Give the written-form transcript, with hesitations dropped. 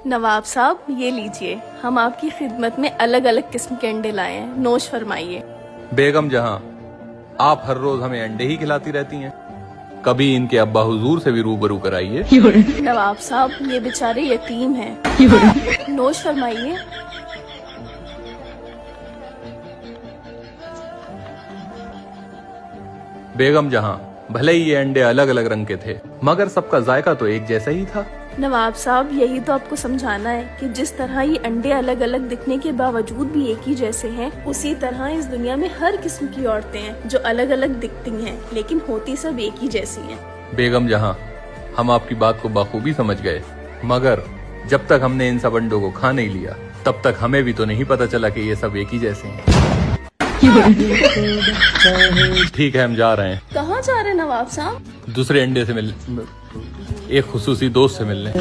नवाब साहब ये लीजिए, हम आपकी खिदमत में अलग अलग किस्म के अंडे लाए हैं, नोश फरमाइए। बेगम जहां, आप हर रोज हमें अंडे ही खिलाती रहती हैं, कभी इनके अब्बा हुजूर से भी रूबरू कराइए। नवाब साहब ये बेचारे यतीम हैं, नोश फरमाइए। बेगम जहां, भले ही ये अंडे अलग अलग रंग के थे, मगर सबका जायका तो एक जैसा ही था। नवाब साहब यही तो आपको समझाना है कि जिस तरह ये अंडे अलग अलग दिखने के बावजूद भी एक ही जैसे हैं, उसी तरह इस दुनिया में हर किस्म की औरतें हैं जो अलग अलग दिखती हैं, लेकिन होती सब एक ही जैसी हैं। बेगम जहां, हम आपकी बात को बखूबी समझ गए, मगर जब तक हमने इन सब अंडों को खा नहीं लिया, तब तक हमें भी तो नहीं पता चला कि ये सब एक ही जैसे हैं। ठीक है, हम जा रहे हैं। कहाँ जा रहे हैं नवाब साहब? दूसरे अंडे से मिल, एक खुसूसी दोस्त से मिलने।